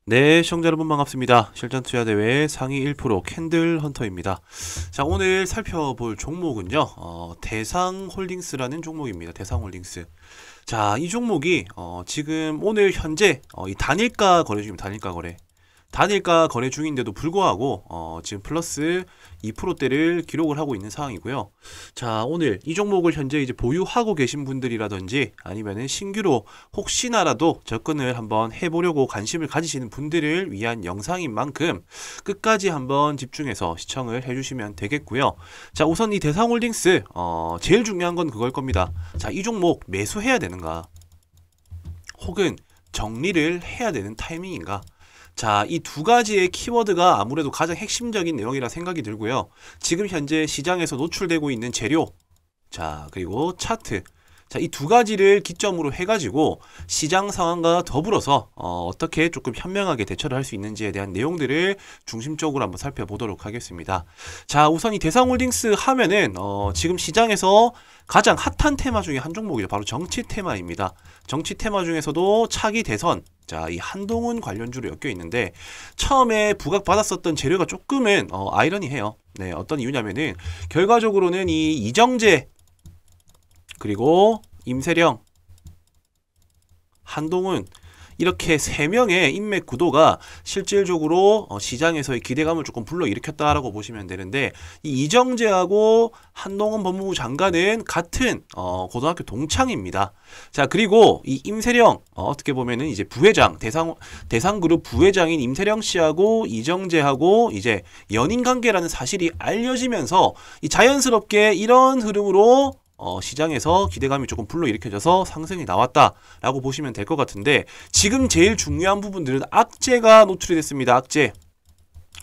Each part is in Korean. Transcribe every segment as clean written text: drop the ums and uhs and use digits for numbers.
네, 시청자 여러분 반갑습니다. 실전투자대회 상위 1% 캔들 헌터입니다. 자, 오늘 살펴볼 종목은요, 대상홀딩스라는 종목입니다. 대상홀딩스. 자, 이 종목이, 지금 오늘 현재, 이 단일가 거래 중입니다. 단일가 거래. 단일가 거래 중인데도 불구하고 지금 플러스 2%대를 기록을 하고 있는 상황이고요. 자, 오늘 이 종목을 현재 이제 보유하고 계신 분들이라든지 아니면은 신규로 혹시나라도 접근을 한번 해보려고 관심을 가지시는 분들을 위한 영상인 만큼 끝까지 한번 집중해서 시청을 해주시면 되겠고요. 자, 우선 이 대상홀딩스 제일 중요한 건 그걸 겁니다. 자, 이 종목 매수해야 되는가? 혹은 정리를 해야 되는 타이밍인가? 자, 이 두 가지의 키워드가 아무래도 가장 핵심적인 내용이라 생각이 들고요. 지금 현재 시장에서 노출되고 있는 재료, 자, 그리고 차트. 자, 이 두 가지를 기점으로 해가지고 시장 상황과 더불어서 어떻게 조금 현명하게 대처를 할 수 있는지에 대한 내용들을 중심적으로 한번 살펴보도록 하겠습니다. 자, 우선 이 대상홀딩스 하면은 지금 시장에서 가장 핫한 테마 중에 한 종목이죠. 바로 정치 테마입니다. 정치 테마 중에서도 차기 대선, 자, 이 한동훈 관련주로 엮여 있는데 처음에 부각받았었던 재료가 조금은 아이러니해요. 네, 어떤 이유냐면은 결과적으로는 이 이정재 그리고 임세령, 한동훈 이렇게 세 명의 인맥 구도가 실질적으로 시장에서의 기대감을 조금 불러일으켰다라고 보시면 되는데 이 이정재하고 한동훈 법무부 장관은 같은 고등학교 동창입니다. 자, 그리고 이 임세령 어떻게 보면은 이제 부회장 대상그룹 부회장인 임세령 씨하고 이정재하고 이제 연인 관계라는 사실이 알려지면서 이 자연스럽게 이런 흐름으로 시장에서 기대감이 조금 불러일으켜져서 상승이 나왔다라고 보시면 될 것 같은데 지금 제일 중요한 부분들은 악재가 노출이 됐습니다. 악재.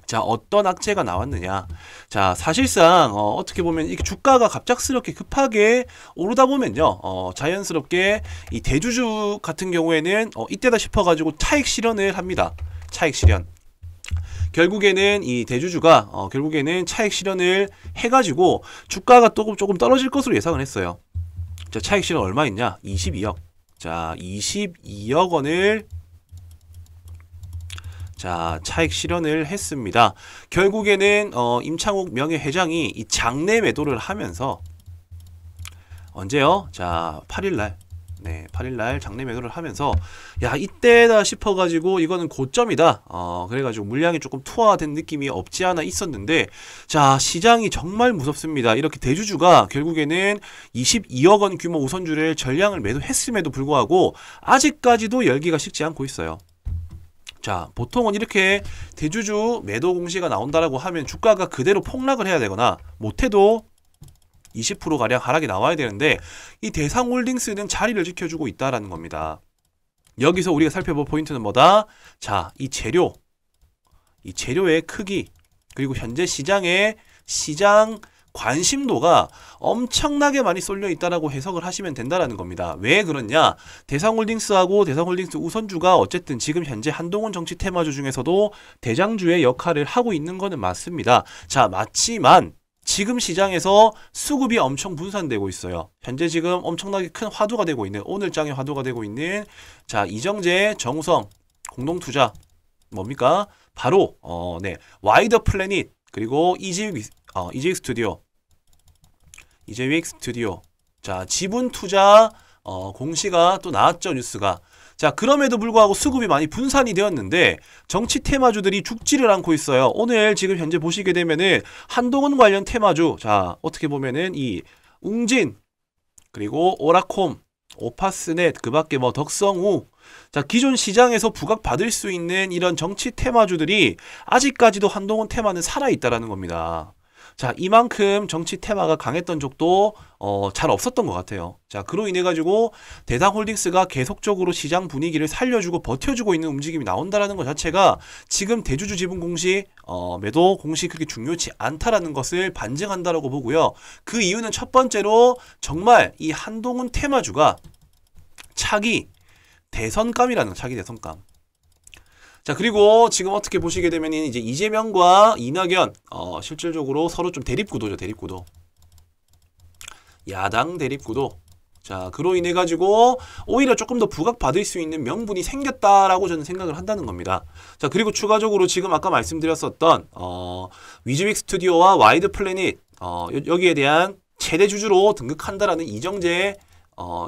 자, 어떤 악재가 나왔느냐. 자, 사실상 어떻게 보면 이게 주가가 갑작스럽게 급하게 오르다 보면요. 자연스럽게 이 대주주 같은 경우에는 이때다 싶어가지고 차익 실현을 합니다. 차익 실현. 결국에는 이 대주주가 결국에는 차익 실현을 해가지고 주가가 조금 떨어질 것으로 예상을 했어요. 자, 차익 실현 얼마 있냐? 22억. 자, 22억 원을 자, 차익 실현을 했습니다. 결국에는 임창욱 명예회장이 이 장내 매도를 하면서 언제요? 자, 8일날. 네, 8일날 장내 매도를 하면서 야, 이때다 싶어가지고 이거는 고점이다. 그래가지고 물량이 조금 투하된 느낌이 없지 않아 있었는데 자, 시장이 정말 무섭습니다. 이렇게 대주주가 결국에는 22억 원 규모 우선주를 전량을 매도했음에도 불구하고 아직까지도 열기가 식지 않고 있어요. 자, 보통은 이렇게 대주주 매도 공시가 나온다라고 하면 주가가 그대로 폭락을 해야 되거나 못해도 20%가량 하락이 나와야 되는데 이 대상홀딩스는 자리를 지켜주고 있다라는 겁니다. 여기서 우리가 살펴볼 포인트는 뭐다? 자, 이 재료의 크기 그리고 현재 시장의 시장 관심도가 엄청나게 많이 쏠려 있다라고 해석을 하시면 된다라는 겁니다. 왜 그러냐? 대상홀딩스하고 대상홀딩스 우선주가 어쨌든 지금 현재 한동훈 정치 테마주 중에서도 대장주의 역할을 하고 있는 거는 맞습니다. 자, 맞지만 지금 시장에서 수급이 엄청 분산되고 있어요. 현재 지금 엄청나게 큰 화두가 되고 있는 오늘장의 화두가 되고 있는 자, 이정재, 정우성 공동투자 뭡니까? 바로 와이더 플래닛 그리고 이재익 스튜디오 자, 지분 투자 공시가 또 나왔죠. 뉴스가. 자, 그럼에도 불구하고 수급이 많이 분산이 되었는데 정치 테마주들이 죽지를 않고 있어요. 오늘 지금 현재 보시게 되면은 한동훈 관련 테마주 자, 어떻게 보면은 이 웅진 그리고 오라콤 오파스넷 그밖에 뭐 덕성우 자, 기존 시장에서 부각받을 수 있는 이런 정치 테마주들이 아직까지도 한동훈 테마는 살아있다라는 겁니다. 자, 이만큼 정치 테마가 강했던 적도 잘 없었던 것 같아요. 자, 그로 인해 가지고 대상홀딩스가 계속적으로 시장 분위기를 살려주고 버텨주고 있는 움직임이 나온다라는 것 자체가 지금 대주주 지분 공시 매도 공시 그렇게 중요치 않다라는 것을 반증한다라고 보고요. 그 이유는 첫 번째로 정말 이 한동훈 테마주가 차기 대선감이라는 차기 대선감. 자, 그리고 지금 어떻게 보시게 되면 이제 이재명과 이낙연 실질적으로 서로 좀 대립구도죠. 대립구도. 야당 대립구도. 자, 그로 인해 가지고 오히려 조금 더 부각받을 수 있는 명분이 생겼다라고 저는 생각을 한다는 겁니다. 자, 그리고 추가적으로 지금 아까 말씀드렸었던 위즈윅 스튜디오와 와이드 플래닛 여기에 대한 최대 주주로 등극한다라는 이정재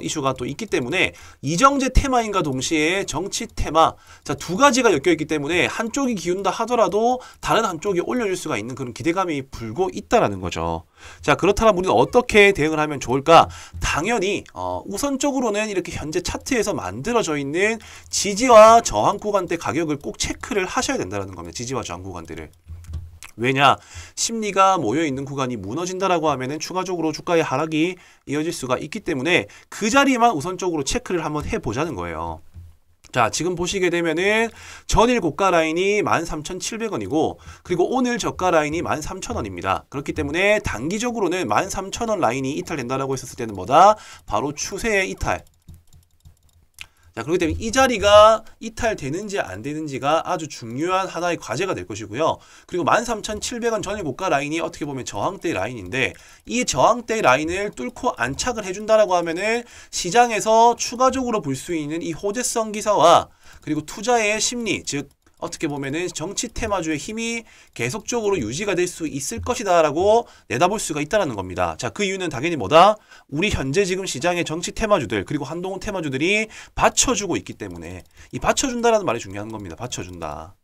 이슈가 또 있기 때문에 이정재 테마인과 동시에 정치 테마, 자, 두 가지가 엮여 있기 때문에 한쪽이 기운다 하더라도 다른 한쪽이 올려줄 수가 있는 그런 기대감이 불고 있다라는 거죠. 자, 그렇다면 우리는 어떻게 대응을 하면 좋을까? 당연히 우선적으로는 이렇게 현재 차트에서 만들어져 있는 지지와 저항 구간대 가격을 꼭 체크를 하셔야 된다는 겁니다. 지지와 저항 구간대를. 왜냐? 심리가 모여있는 구간이 무너진다라고 하면은 추가적으로 주가의 하락이 이어질 수가 있기 때문에 그 자리만 우선적으로 체크를 한번 해보자는 거예요. 자, 지금 보시게 되면은 전일 고가 라인이 13,700원이고 그리고 오늘 저가 라인이 13,000원입니다. 그렇기 때문에 단기적으로는 13,000원 라인이 이탈된다라고 했었을 때는 뭐다? 바로 추세의 이탈. 자, 그렇기 때문에 이 자리가 이탈되는지 안 되는지가 아주 중요한 하나의 과제가 될 것이고요. 그리고 13,700원 전일 고가 라인이 어떻게 보면 저항대 라인인데 이 저항대 라인을 뚫고 안착을 해준다라고 하면은 시장에서 추가적으로 볼 수 있는 이 호재성 기사와 그리고 투자의 심리, 즉 어떻게 보면은 정치 테마주의 힘이 계속적으로 유지가 될 수 있을 것이다 라고 내다볼 수가 있다는 겁니다. 자, 그 이유는 당연히 뭐다? 우리 현재 지금 시장의 정치 테마주들 그리고 한동훈 테마주들이 받쳐주고 있기 때문에 이 받쳐준다라는 말이 중요한 겁니다. 받쳐준다.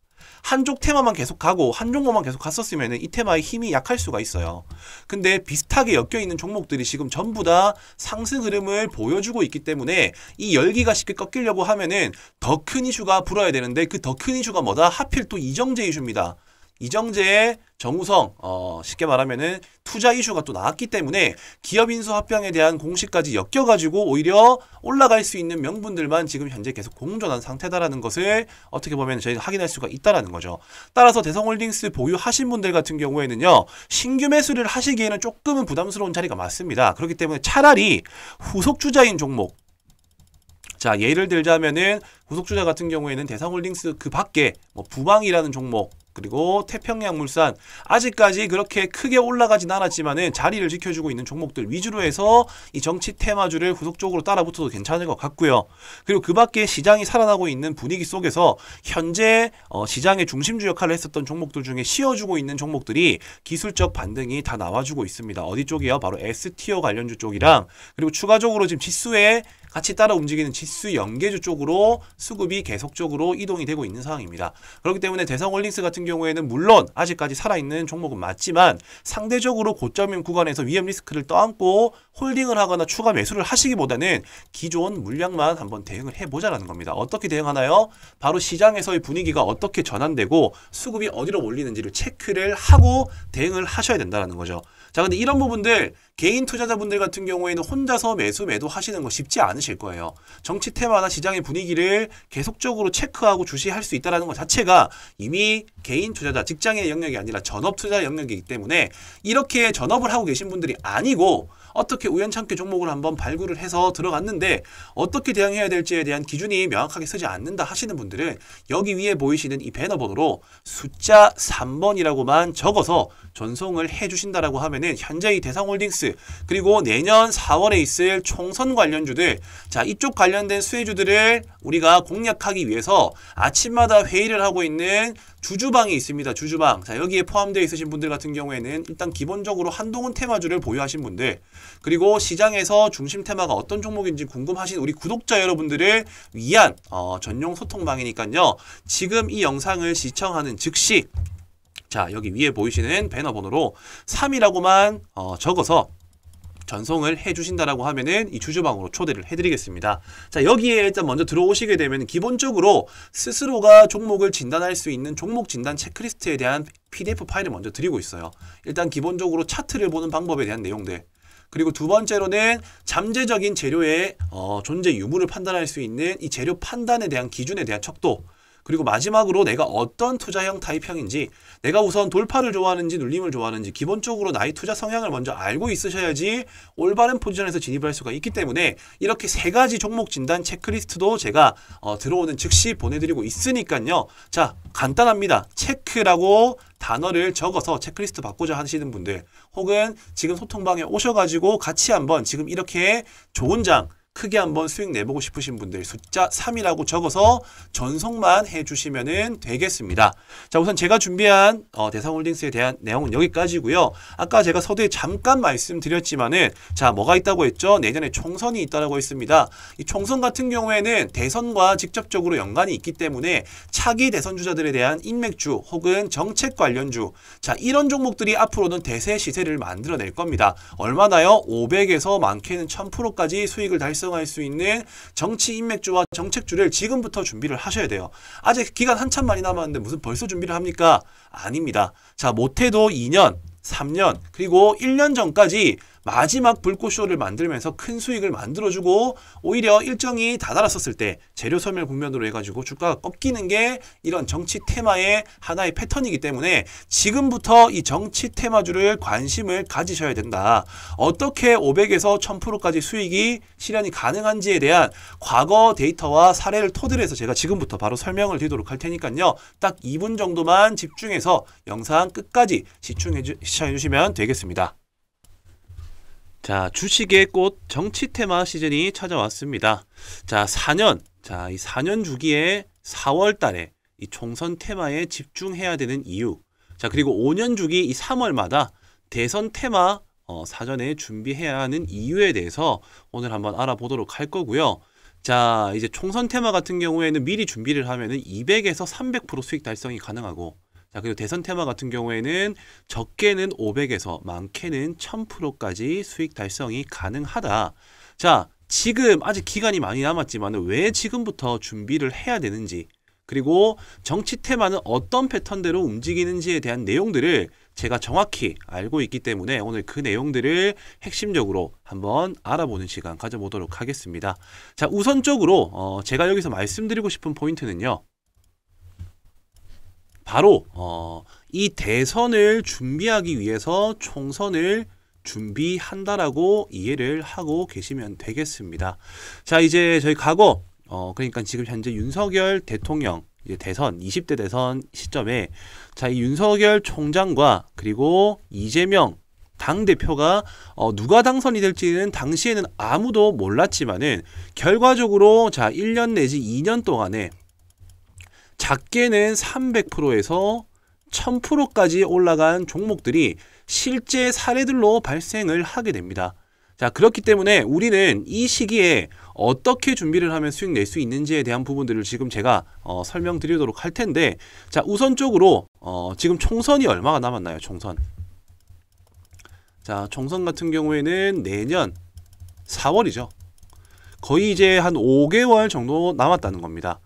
한쪽 테마만 계속 가고 한 종목만 계속 갔었으면 이 테마의 힘이 약할 수가 있어요. 근데 비슷하게 엮여있는 종목들이 지금 전부 다 상승 흐름을 보여주고 있기 때문에 이 열기가 쉽게 꺾이려고 하면은 더 큰 이슈가 불어야 되는데 그 더 큰 이슈가 뭐다? 하필 또 이정재 이슈입니다. 이정재의 정우성, 쉽게 말하면은 투자 이슈가 또 나왔기 때문에 기업 인수 합병에 대한 공시까지 엮여가지고 오히려 올라갈 수 있는 명분들만 지금 현재 계속 공존한 상태다라는 것을 어떻게 보면 저희가 확인할 수가 있다라는 거죠. 따라서 대성홀딩스 보유하신 분들 같은 경우에는요, 신규 매수를 하시기에는 조금은 부담스러운 자리가 맞습니다. 그렇기 때문에 차라리 후속 주자인 종목, 자, 예를 들자면은 후속주자 같은 경우에는 대상홀딩스 그 밖에 뭐 부방이라는 종목 그리고 태평양물산 아직까지 그렇게 크게 올라가진 않았지만은 자리를 지켜주고 있는 종목들 위주로 해서 이 정치 테마주를 후속적으로 따라붙어도 괜찮을 것 같고요. 그리고 그 밖에 시장이 살아나고 있는 분위기 속에서 현재 시장의 중심주 역할을 했었던 종목들 중에 쉬어주고 있는 종목들이 기술적 반등이 다 나와주고 있습니다. 어디 쪽이요? 바로 S티어 관련주 쪽이랑 그리고 추가적으로 지금 지수에 같이 따라 움직이는 지수 연계주 쪽으로 수급이 계속적으로 이동이 되고 있는 상황입니다. 그렇기 때문에 대성홀딩스 같은 경우에는 물론 아직까지 살아있는 종목은 맞지만 상대적으로 고점인 구간에서 위험 리스크를 떠안고 홀딩을 하거나 추가 매수를 하시기보다는 기존 물량만 한번 대응을 해보자라는 겁니다. 어떻게 대응하나요? 바로 시장에서의 분위기가 어떻게 전환되고 수급이 어디로 몰리는지를 체크를 하고 대응을 하셔야 된다는 거죠. 자, 근데 이런 부분들 개인 투자자분들 같은 경우에는 혼자서 매도 하시는 거 쉽지 않으실 거예요. 정치 테마나 시장의 분위기를 계속적으로 체크하고 주시할 수 있다는 것 자체가 이미 개인 투자자, 직장의 영역이 아니라 전업 투자 영역이기 때문에 이렇게 전업을 하고 계신 분들이 아니고 어떻게 우연찮게 종목을 한번 발굴을 해서 들어갔는데 어떻게 대응해야 될지에 대한 기준이 명확하게 서지 않는다 하시는 분들은 여기 위에 보이시는 이 배너번호로 숫자 3번이라고만 적어서 전송을 해주신다라고 하면은 현재 이 대상홀딩스 그리고 내년 4월에 있을 총선 관련주들, 자, 이쪽 관련된 수혜주들을 우리가 공략하기 위해서 아침마다 회의를 하고 있는 주주방이 있습니다. 주주방. 자, 여기에 포함되어 있으신 분들 같은 경우에는 일단 기본적으로 한동훈 테마주를 보유하신 분들, 그리고 시장에서 중심 테마가 어떤 종목인지 궁금하신 우리 구독자 여러분들을 위한 전용 소통방이니까요. 지금 이 영상을 시청하는 즉시, 자, 여기 위에 보이시는 배너 번호로 3이라고만 적어서 전송을 해주신다라고 하면은 이 주주방으로 초대를 해드리겠습니다. 자, 여기에 일단 먼저 들어오시게 되면 기본적으로 스스로가 종목을 진단할 수 있는 종목 진단 체크리스트에 대한 PDF 파일을 먼저 드리고 있어요. 일단 기본적으로 차트를 보는 방법에 대한 내용들, 그리고 두 번째로는 잠재적인 재료의 존재 유무를 판단할 수 있는 이 재료 판단에 대한 기준에 대한 척도, 그리고 마지막으로 내가 어떤 투자형 타입형인지, 내가 우선 돌파를 좋아하는지 눌림을 좋아하는지 기본적으로 나의 투자 성향을 먼저 알고 있으셔야지 올바른 포지션에서 진입을 할 수가 있기 때문에 이렇게 세 가지 종목 진단 체크리스트도 제가 들어오는 즉시 보내드리고 있으니까요. 자, 간단합니다. 체크라고 단어를 적어서 체크리스트 받고자 하시는 분들, 혹은 지금 소통방에 오셔가지고 같이 한번 지금 이렇게 좋은 장 크게 한번 수익 내보고 싶으신 분들 숫자 3이라고 적어서 전송만 해주시면 되겠습니다. 자, 우선 제가 준비한 대상홀딩스에 대한 내용은 여기까지고요. 아까 제가 서두에 잠깐 말씀드렸지만은, 자, 뭐가 있다고 했죠? 내년에 총선이 있다고 했습니다. 이 총선 같은 경우에는 대선과 직접적으로 연관이 있기 때문에 차기 대선 주자들에 대한 인맥주 혹은 정책 관련주, 자, 이런 종목들이 앞으로는 대세 시세를 만들어낼 겁니다. 얼마나요? 500에서 많게는 1000%까지 수익을 달성할 수 있는 정치 인맥주와 정책주를 지금부터 준비를 하셔야 돼요. 아직 기간 한참 많이 남았는데 무슨 벌써 준비를 합니까? 아닙니다. 자, 못해도 2년, 3년, 그리고 1년 전까지 마지막 불꽃쇼를 만들면서 큰 수익을 만들어주고, 오히려 일정이 다다랐었을 때 재료 소멸 국면으로 해가지고 주가가 꺾이는 게 이런 정치 테마의 하나의 패턴이기 때문에 지금부터 이 정치 테마주를 관심을 가지셔야 된다. 어떻게 500에서 1000%까지 수익이 실현이 가능한지에 대한 과거 데이터와 사례를 토대로 해서 제가 지금부터 바로 설명을 드리도록 할 테니까요. 딱 2분 정도만 집중해서 영상 끝까지 시청해 주시면 되겠습니다. 자, 주식의 꽃 정치 테마 시즌이 찾아왔습니다. 자, 4년. 자, 이 4년 주기에 4월 달에 이 총선 테마에 집중해야 되는 이유. 자, 그리고 5년 주기 이 3월마다 대선 테마 사전에 준비해야 하는 이유에 대해서 오늘 한번 알아보도록 할 거고요. 자, 이제 총선 테마 같은 경우에는 미리 준비를 하면은 200에서 300% 수익 달성이 가능하고, 자, 그리고 대선 테마 같은 경우에는 적게는 500에서 많게는 1000%까지 수익 달성이 가능하다. 자, 지금 아직 기간이 많이 남았지만 왜 지금부터 준비를 해야 되는지, 그리고 정치 테마는 어떤 패턴대로 움직이는지에 대한 내용들을 제가 정확히 알고 있기 때문에 오늘 그 내용들을 핵심적으로 한번 알아보는 시간 가져보도록 하겠습니다. 자, 우선적으로 제가 여기서 말씀드리고 싶은 포인트는요. 바로 이 대선을 준비하기 위해서 총선을 준비한다라고 이해를 하고 계시면 되겠습니다. 자, 이제 저희 과거 그러니까 지금 현재 윤석열 대통령 이제 대선 20대 대선 시점에, 자, 이 윤석열 총장과 그리고 이재명 당대표가 누가 당선이 될지는 당시에는 아무도 몰랐지만은 결과적으로 자 1년 내지 2년 동안에 작게는 300%에서 1000%까지 올라간 종목들이 실제 사례들로 발생을 하게 됩니다. 자, 그렇기 때문에 우리는 이 시기에 어떻게 준비를 하면 수익 낼 수 있는지에 대한 부분들을 지금 제가 설명드리도록 할 텐데, 자, 우선적으로 지금 총선이 얼마가 남았나요? 총선. 자, 총선 같은 경우에는 내년 4월이죠. 거의 이제 한 5개월 정도 남았다는 겁니다.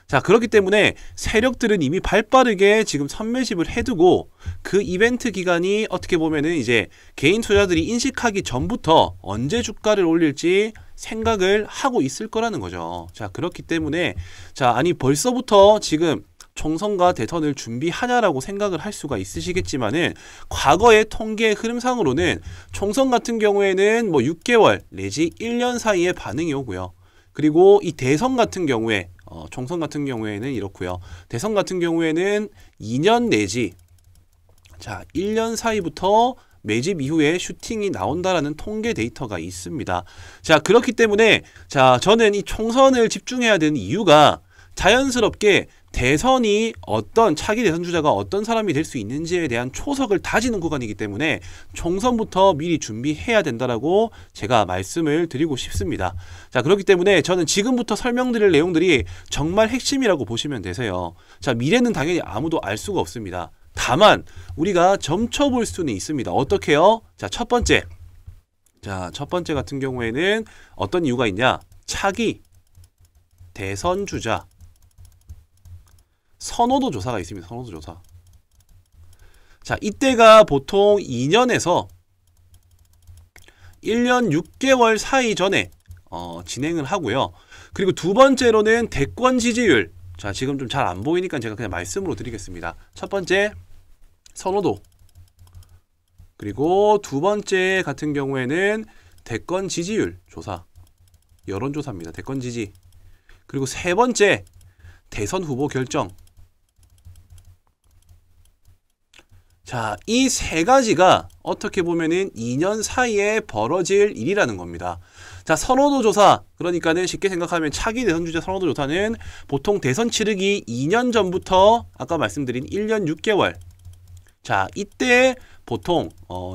자, 그렇기 때문에 세력들은 이미 발빠르게 지금 선매집을 해두고 그 이벤트 기간이 어떻게 보면은 이제 개인 투자들이 인식하기 전부터 언제 주가를 올릴지 생각을 하고 있을 거라는 거죠. 자, 그렇기 때문에 자, 아니 벌써부터 지금 총선과 대선을 준비하냐라고 생각을 할 수가 있으시겠지만은 과거의 통계 흐름상으로는 총선 같은 경우에는 뭐 6개월 내지 1년 사이에 반응이 오고요. 그리고 이 대선 같은 경우에 총선 같은 경우에는 이렇고요. 대선 같은 경우에는 2년 내지 자 1년 사이부터 매집 이후에 슈팅이 나온다라는 통계 데이터가 있습니다. 자, 그렇기 때문에 자 저는 이 총선을 집중해야 되는 이유가 자연스럽게 대선이 어떤 차기 대선 주자가 어떤 사람이 될 수 있는지에 대한 초석을 다지는 구간이기 때문에 총선부터 미리 준비해야 된다라고 제가 말씀을 드리고 싶습니다. 자, 그렇기 때문에 저는 지금부터 설명드릴 내용들이 정말 핵심이라고 보시면 되세요. 자, 미래는 당연히 아무도 알 수가 없습니다. 다만 우리가 점쳐볼 수는 있습니다. 어떻게요? 자, 첫 번째. 자, 첫 번째 같은 경우에는 어떤 이유가 있냐? 차기 대선 주자 선호도 조사가 있습니다. 선호도 조사. 자, 이때가 보통 2년에서 1년 6개월 사이 전에 진행을 하고요. 그리고 두 번째로는 대권 지지율. 자, 지금 좀 잘 안 보이니까 제가 그냥 말씀으로 드리겠습니다. 첫 번째, 선호도. 그리고 두 번째 같은 경우에는 대권 지지율 조사. 여론조사입니다. 대권 지지. 그리고 세 번째, 대선 후보 결정. 자, 이 세 가지가 어떻게 보면은 2년 사이에 벌어질 일이라는 겁니다. 자, 선호도 조사. 그러니까는 쉽게 생각하면 차기 대선 주자 선호도 조사는 보통 대선 치르기 2년 전부터 아까 말씀드린 1년 6개월. 자, 이때 보통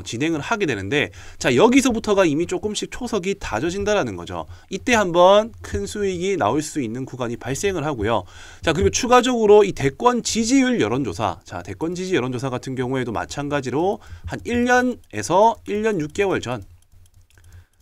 진행을 하게 되는데, 자, 여기서부터가 이미 조금씩 초석이 다져진다라는 거죠. 이때 한번 큰 수익이 나올 수 있는 구간이 발생을 하고요. 자, 그리고 추가적으로 이 대권 지지율 여론조사. 자, 대권 지지 여론조사 같은 경우에도 마찬가지로 한 1년에서 1년 6개월 전.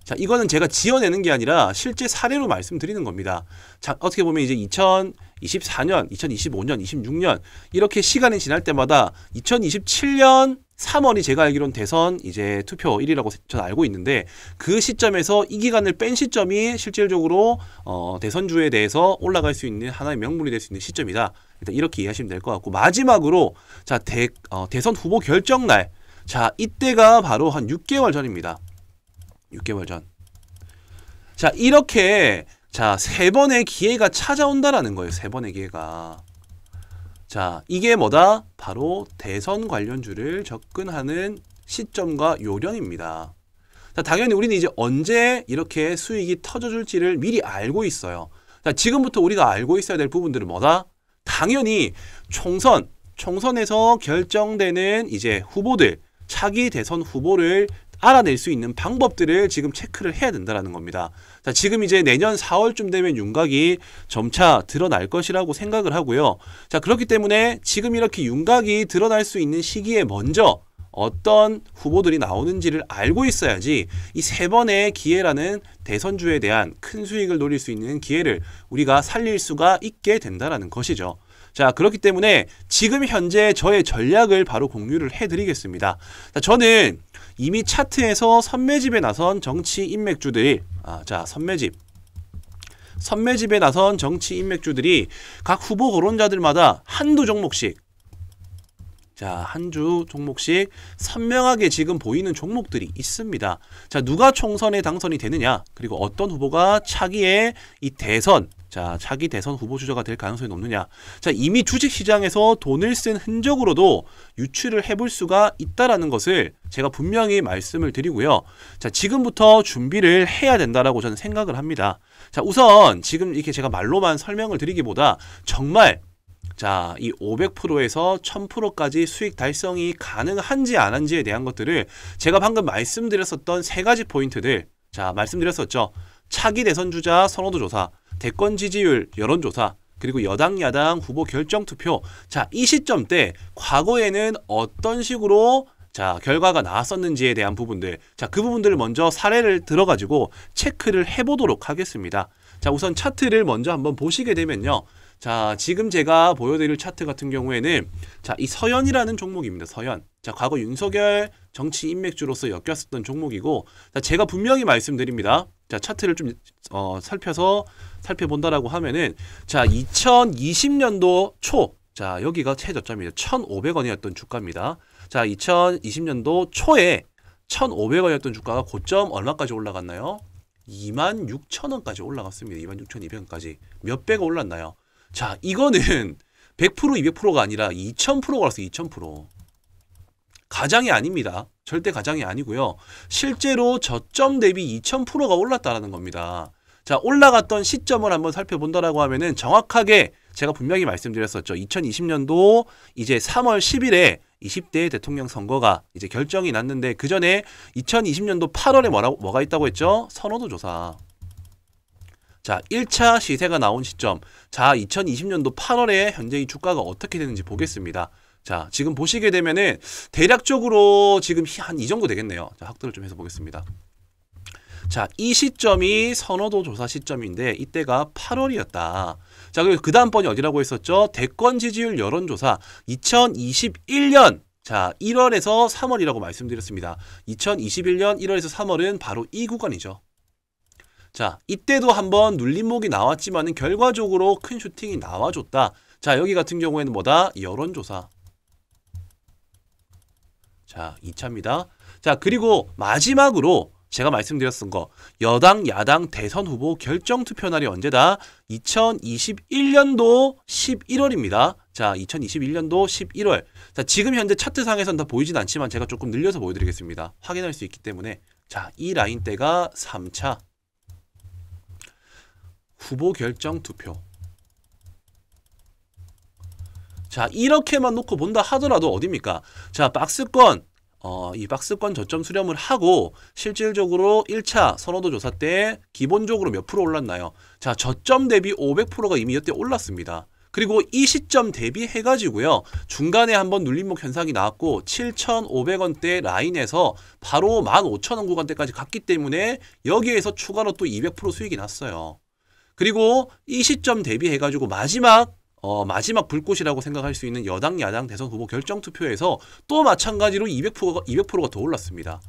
자, 이거는 제가 지어내는 게 아니라 실제 사례로 말씀드리는 겁니다. 자, 어떻게 보면 이제 2024년, 2025년, 26년 이렇게 시간이 지날 때마다 2027년 3월이 제가 알기로는 대선 이제 투표일이라고 저는 알고 있는데, 그 시점에서 이 기간을 뺀 시점이 실질적으로 대선주에 대해서 올라갈 수 있는 하나의 명분이 될 수 있는 시점이다. 일단 이렇게 이해하시면 될 것 같고, 마지막으로 자, 대선 후보 결정날. 자, 이때가 바로 한 6개월 전입니다. 6개월 전. 자, 이렇게 자, 세 번의 기회가 찾아온다라는 거예요. 세 번의 기회가. 자, 이게 뭐다? 바로 대선 관련주를 접근하는 시점과 요령입니다. 자, 당연히 우리는 이제 언제 이렇게 수익이 터져줄지를 미리 알고 있어요. 자, 지금부터 우리가 알고 있어야 될 부분들은 뭐다? 당연히 총선에서 결정되는 이제 후보들, 차기 대선 후보를 알아낼 수 있는 방법들을 지금 체크를 해야 된다는 겁니다. 자, 지금 이제 내년 4월쯤 되면 윤곽이 점차 드러날 것이라고 생각을 하고요. 자, 그렇기 때문에 지금 이렇게 윤곽이 드러날 수 있는 시기에 먼저 어떤 후보들이 나오는지를 알고 있어야지 이 세 번의 기회라는 대선주에 대한 큰 수익을 노릴 수 있는 기회를 우리가 살릴 수가 있게 된다는 것이죠. 자, 그렇기 때문에 지금 현재 저의 전략을 바로 공유를 해드리겠습니다. 자, 저는 이미 차트에서 선매집에 나선 정치 인맥주들이 자, 선매집에 나선 정치 인맥주들이 각 후보 거론자들마다 한두 종목씩, 자, 한주 종목씩 선명하게 지금 보이는 종목들이 있습니다. 자, 누가 총선에 당선이 되느냐, 그리고 어떤 후보가 차기에 이 대선, 자, 차기 대선 후보 주자가 될 가능성이 높느냐. 자, 이미 주식시장에서 돈을 쓴 흔적으로도 유추를 해볼 수가 있다라는 것을 제가 분명히 말씀을 드리고요. 자, 지금부터 준비를 해야 된다라고 저는 생각을 합니다. 자, 우선 지금 이렇게 제가 말로만 설명을 드리기보다 정말 자, 이 500%에서 1000%까지 수익 달성이 가능한지 안 한지에 대한 것들을 제가 방금 말씀드렸었던 세 가지 포인트들, 자, 말씀드렸었죠. 차기 대선 주자 선호도 조사, 대권 지지율 여론조사, 그리고 여당 야당 후보 결정 투표. 자, 이 시점 때 과거에는 어떤 식으로 자, 결과가 나왔었는지에 대한 부분들, 자, 그 부분들을 먼저 사례를 들어가지고 체크를 해보도록 하겠습니다. 자, 우선 차트를 먼저 한번 보시게 되면요. 자, 지금 제가 보여드릴 차트 같은 경우에는 자, 이 서현이라는 종목입니다. 서현. 자, 과거 윤석열 정치 인맥주로서 엮였었던 종목이고, 자, 제가 분명히 말씀드립니다. 자, 차트를 좀 살펴본다라고 하면은 자, 2020년도 초, 자, 여기가 최저점이죠. 1,500원이었던 주가입니다. 자, 2020년도 초에 1,500원이었던 주가가 고점 얼마까지 올라갔나요? 26,000원까지 올라갔습니다. 26,200원까지. 몇 배가 올랐나요? 자, 이거는 100%, 200%가 아니라 2000%가 올랐어요. 2000%. 가장이 아닙니다. 절대 가장이 아니고요. 실제로 저점 대비 2000%가 올랐다라는 겁니다. 자, 올라갔던 시점을 한번 살펴본다라고 하면은 정확하게 제가 분명히 말씀드렸었죠. 2020년도 이제 3월 10일에 20대 대통령 선거가 이제 결정이 났는데, 그 전에 2020년도 8월에 뭐가 있다고 했죠? 선호도 조사. 자, 1차 시세가 나온 시점. 자, 2020년도 8월에 현재 이 주가가 어떻게 되는지 보겠습니다. 자, 지금 보시게 되면은 대략적으로 지금 한 이 정도 되겠네요. 자, 확대를 좀 해서 보겠습니다. 자, 이 시점이 선호도 조사 시점인데 이때가 8월이었다. 자, 그리고 그 다음 번이 어디라고 했었죠? 대권 지지율 여론조사 2021년 자, 1월에서 3월이라고 말씀드렸습니다. 2021년 1월에서 3월은 바로 이 구간이죠. 자, 이때도 한번 눌림목이 나왔지만은 결과적으로 큰 슈팅이 나와줬다. 자, 여기 같은 경우에는 뭐다? 여론조사. 자, 2차입니다. 자, 그리고 마지막으로 제가 말씀드렸던 거, 여당, 야당 대선 후보 결정 투표 날이 언제다? 2021년도 11월입니다. 자, 2021년도 11월. 자, 지금 현재 차트상에서는 다 보이진 않지만 제가 조금 늘려서 보여드리겠습니다. 확인할 수 있기 때문에. 자, 이 라인대가 3차. 후보 결정 투표. 자, 이렇게만 놓고 본다 하더라도 어딥니까? 자, 박스권. 이 박스권 저점 수렴을 하고 실질적으로 1차 선호도 조사 때 기본적으로 몇 프로 올랐나요? 자, 저점 대비 500%가 이미 이때 올랐습니다. 그리고 이 시점 대비해 가지고요. 중간에 한번 눌림목 현상이 나왔고 7,500원대 라인에서 바로 15,000원 구간대까지 갔기 때문에 여기에서 추가로 또 200% 수익이 났어요. 그리고 이 시점 대비해 가지고 마지막 불꽃이라고 생각할 수 있는 여당, 야당 대선 후보 결정 투표에서 또 마찬가지로 200%가 더 올랐습니다.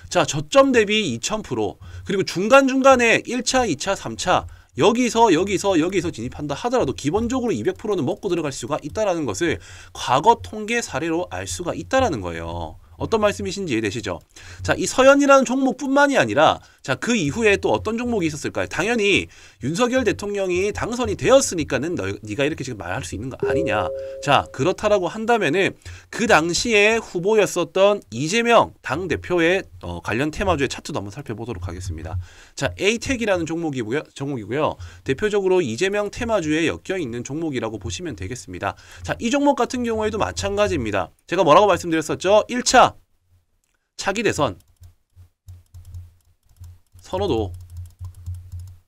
자, 저점 대비 2000%, 그리고 중간중간에 1차, 2차, 3차 여기서 진입한다 하더라도 기본적으로 200%는 먹고 들어갈 수가 있다라는 것을 과거 통계 사례로 알 수가 있다라는 거예요. 어떤 말씀이신지 이해되시죠? 자, 이 서현이라는 종목뿐만이 아니라 자, 그 이후에 또 어떤 종목이 있었을까요? 당연히 윤석열 대통령이 당선이 되었으니까는 네가 이렇게 지금 말할 수 있는 거 아니냐. 자, 그렇다라고 한다면은 그 당시에 후보였었던 이재명 당대표의 관련 테마주의 차트도 한번 살펴보도록 하겠습니다. 자, 에이텍이라는 종목이고요. 대표적으로 이재명 테마주에 엮여 있는 종목이라고 보시면 되겠습니다. 자, 이 종목 같은 경우에도 마찬가지입니다. 제가 뭐라고 말씀드렸었죠? 1차 차기 대선 선호도.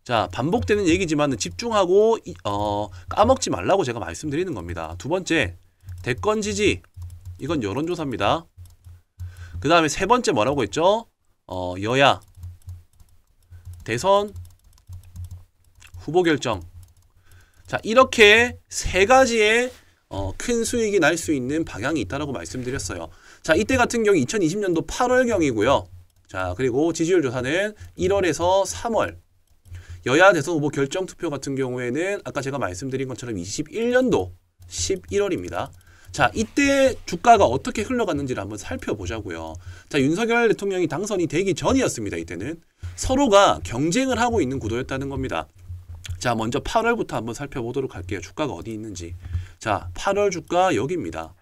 자, 반복되는 얘기지만 집중하고 까먹지 말라고 제가 말씀드리는 겁니다. 두 번째, 대권 지지. 이건 여론조사입니다. 그 다음에 세 번째 뭐라고 했죠? 여야 대선 후보 결정. 자, 이렇게 세 가지의 큰 수익이 날 수 있는 방향이 있다라고 말씀드렸어요. 자, 이때 같은 경우 2020년도 8월경이고요. 자, 그리고 지지율 조사는 1월에서 3월. 여야 대선 후보 결정 투표 같은 경우에는 아까 제가 말씀드린 것처럼 21년도 11월입니다. 자, 이때 주가가 어떻게 흘러갔는지를 한번 살펴보자고요. 자, 윤석열 대통령이 당선이 되기 전이었습니다. 이때는 서로가 경쟁을 하고 있는 구도였다는 겁니다. 자, 먼저 8월부터 한번 살펴보도록 할게요. 주가가 어디 있는지. 자, 8월 주가 여기입니다.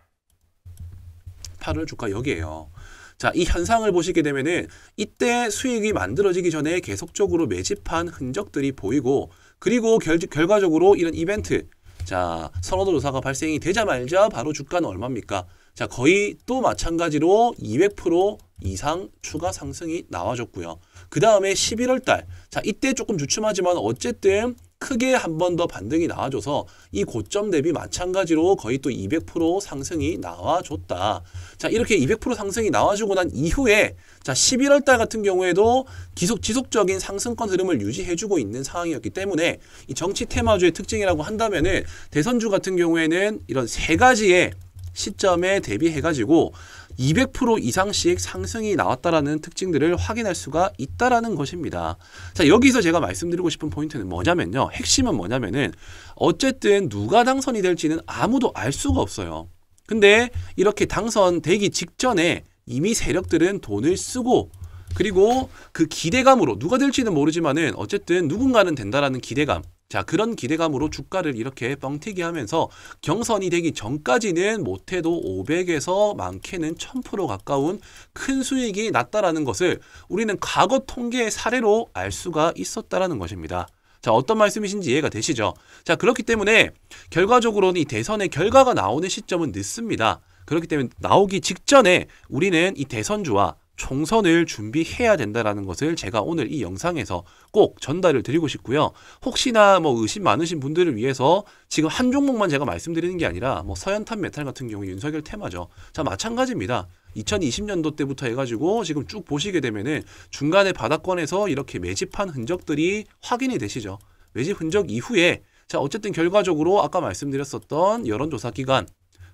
8월 주가 여기에요. 자, 이 현상을 보시게 되면은 이때 수익이 만들어지기 전에 계속적으로 매집한 흔적들이 보이고, 그리고 결과적으로 이런 이벤트, 자, 선호도 조사가 발생이 되자마자 바로 주가는 얼마입니까? 자, 거의 또 마찬가지로 200% 이상 추가 상승이 나와줬고요. 그 다음에 11월 달, 자, 이때 조금 주춤하지만 어쨌든 크게 한 번 더 반등이 나와줘서 이 고점 대비 마찬가지로 거의 또 200% 상승이 나와줬다. 자, 이렇게 200% 상승이 나와주고 난 이후에 자, 11월 달 같은 경우에도 지속적인 상승권 흐름을 유지해주고 있는 상황이었기 때문에 이 정치 테마주의 특징이라고 한다면은 대선주 같은 경우에는 이런 세 가지의 시점에 대비해가지고 200% 이상씩 상승이 나왔다라는 특징들을 확인할 수가 있다라는 것입니다. 자, 여기서 제가 말씀드리고 싶은 포인트는 뭐냐면요. 핵심은 뭐냐면은 어쨌든 누가 당선이 될지는 아무도 알 수가 없어요. 근데 이렇게 당선되기 직전에 이미 세력들은 돈을 쓰고, 그리고 그 기대감으로 누가 될지는 모르지만은 어쨌든 누군가는 된다라는 기대감, 자, 그런 기대감으로 주가를 이렇게 뻥튀기 하면서 경선이 되기 전까지는 못해도 500에서 많게는 1000% 가까운 큰 수익이 났다라는 것을 우리는 과거 통계의 사례로 알 수가 있었다라는 것입니다. 자, 어떤 말씀이신지 이해가 되시죠? 자, 그렇기 때문에 결과적으로는 이 대선의 결과가 나오는 시점은 늦습니다. 그렇기 때문에 나오기 직전에 우리는 이 대선주와 총선을 준비해야 된다라는 것을 제가 오늘 이 영상에서 꼭 전달을 드리고 싶고요. 혹시나 뭐 의심 많으신 분들을 위해서 지금 한 종목만 제가 말씀드리는 게 아니라 뭐 서현탄 메탈 같은 경우 윤석열 테마죠. 자, 마찬가지입니다. 2020년도 때부터 해가지고 지금 쭉 보시게 되면은 중간에 바닥권에서 이렇게 매집한 흔적들이 확인이 되시죠. 매집 흔적 이후에 자, 어쨌든 결과적으로 아까 말씀드렸었던 여론조사 기관,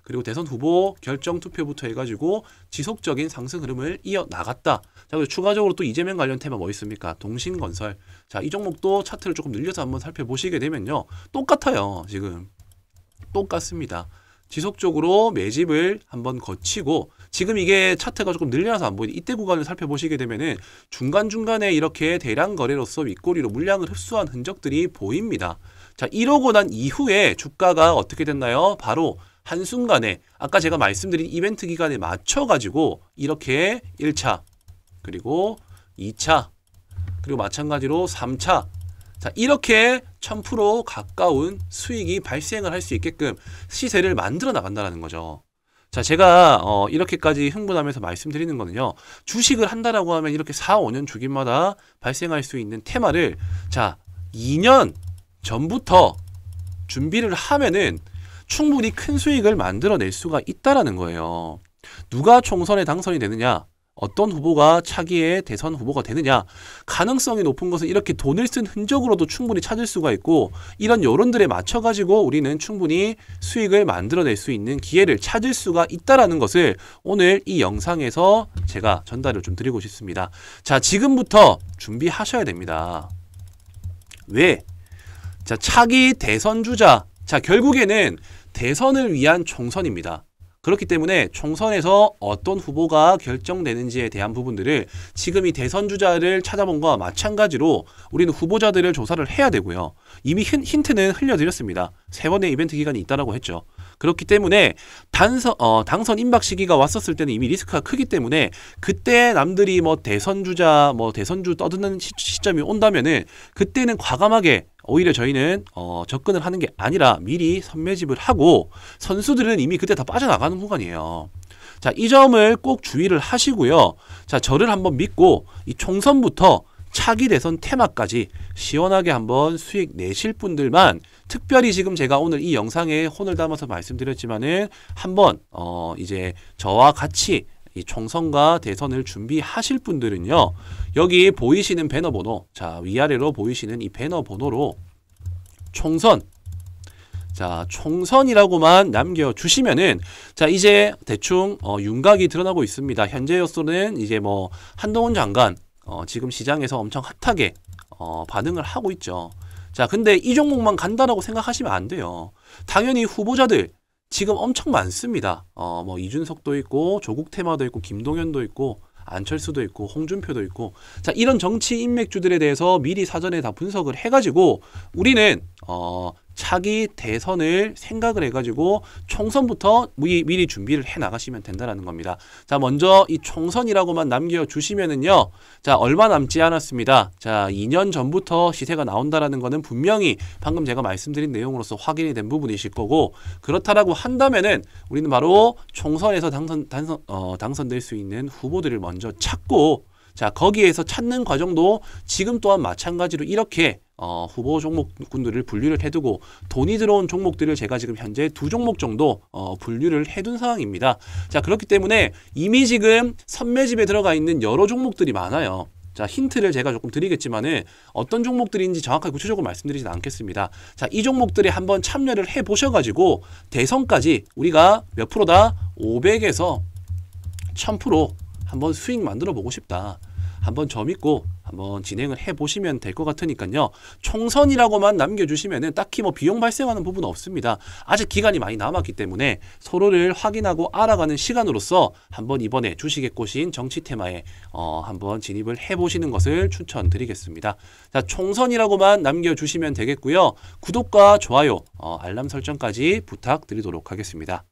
그리고 대선 후보 결정 투표부터 해가지고 지속적인 상승 흐름을 이어나갔다. 자, 그리고 추가적으로 또 이재명 관련 테마 뭐 있습니까? 동신건설. 자, 이 종목도 차트를 조금 늘려서 한번 살펴보시게 되면요. 똑같아요. 지금. 똑같습니다. 지속적으로 매집을 한번 거치고 지금 이게 차트가 조금 늘려서 안 보이는 이때 구간을 살펴보시게 되면은 중간중간에 이렇게 대량 거래로서 윗꼬리로 물량을 흡수한 흔적들이 보입니다. 자, 이러고 난 이후에 주가가 어떻게 됐나요? 바로 한순간에 아까 제가 말씀드린 이벤트 기간에 맞춰가지고 이렇게 1차 그리고 2차 그리고 마찬가지로 3차 자, 이렇게 1000% 가까운 수익이 발생을 할 수 있게끔 시세를 만들어 나간다는 거죠. 자, 제가 이렇게까지 흥분하면서 말씀드리는 거는요. 주식을 한다라고 하면 이렇게 4, 5년 주기마다 발생할 수 있는 테마를 자, 2년 전부터 준비를 하면은 충분히 큰 수익을 만들어낼 수가 있다라는 거예요. 누가 총선에 당선이 되느냐? 어떤 후보가 차기의 대선 후보가 되느냐 가능성이 높은 것은 이렇게 돈을 쓴 흔적으로도 충분히 찾을 수가 있고 이런 여론들에 맞춰 가지고 우리는 충분히 수익을 만들어낼 수 있는 기회를 찾을 수가 있다라는 것을 오늘 이 영상에서 제가 전달을 좀 드리고 싶습니다. 자, 지금부터 준비하셔야 됩니다. 왜? 자, 차기 대선 주자. 자, 결국에는 대선을 위한 총선입니다. 그렇기 때문에 총선에서 어떤 후보가 결정되는지에 대한 부분들을 지금 이 대선 주자를 찾아본 것과 마찬가지로 우리는 후보자들을 조사를 해야 되고요. 이미 힌트는 흘려드렸습니다. 3번의 이벤트 기간이 있다라고 했죠. 그렇기 때문에 당선 임박 시기가 왔었을 때는 이미 리스크가 크기 때문에 그때 남들이 뭐 대선 주자, 대선주 떠드는 시점이 온다면은 그때는 과감하게 오히려 저희는 접근을 하는 게 아니라 미리 선매집을 하고 선수들은 이미 그때 다 빠져나가는 구간이에요. 자, 이 점을 꼭 주의를 하시고요. 자, 저를 한번 믿고 이 총선부터 차기 대선 테마까지 시원하게 한번 수익 내실 분들만 특별히 지금 제가 오늘 이 영상에 혼을 담아서 말씀드렸지만은 한번 이제 저와 같이 이 총선과 대선을 준비하실 분들은요. 여기 보이시는 배너 번호, 자, 위아래로 보이시는 이 배너 번호로 총선, 자, 총선이라고만 남겨주시면은 자, 이제 대충 윤곽이 드러나고 있습니다. 현재로서는 이제 뭐 한동훈 장관 지금 시장에서 엄청 핫하게 반응을 하고 있죠. 자, 근데 이 종목만 간다라고 생각하시면 안 돼요. 당연히 후보자들 지금 엄청 많습니다. 뭐 이준석도 있고 조국 테마도 있고 김동연도 있고 안철수도 있고 홍준표도 있고 자, 이런 정치 인맥주들에 대해서 미리 사전에 다 분석을 해가지고 우리는 차기 대선을 생각을 해가지고 총선부터 미리 준비를 해 나가시면 된다는 겁니다. 자, 먼저 이 총선이라고만 남겨주시면은요. 자, 얼마 남지 않았습니다. 자, 2년 전부터 시세가 나온다라는 거는 분명히 방금 제가 말씀드린 내용으로서 확인이 된 부분이실 거고 그렇다라고 한다면은 우리는 바로 총선에서 당선될 수 있는 후보들을 먼저 찾고 자, 거기에서 찾는 과정도 지금 또한 마찬가지로 이렇게 후보 종목군들을 분류를 해두고 돈이 들어온 종목들을 제가 지금 현재 2종목 정도 분류를 해둔 상황입니다. 자, 그렇기 때문에 이미 지금 선매집에 들어가 있는 여러 종목들이 많아요. 자, 힌트를 제가 조금 드리겠지만은 어떤 종목들인지 정확하게 구체적으로 말씀드리진 않겠습니다. 자, 이 종목들에 한번 참여를 해 보셔가지고 대선까지 우리가 몇 프로다? 500에서 1000% 한번 수익 만들어 보고 싶다. 한번 저 믿고 한번 진행을 해보시면 될 것 같으니까요. 총선이라고만 남겨주시면은 딱히 뭐 비용 발생하는 부분은 없습니다. 아직 기간이 많이 남았기 때문에 서로를 확인하고 알아가는 시간으로서 한번 이번에 주식에 꽂힌 정치 테마에 한번 진입을 해보시는 것을 추천드리겠습니다. 자, 총선이라고만 남겨주시면 되겠고요. 구독과 좋아요, 알람 설정까지 부탁드리도록 하겠습니다.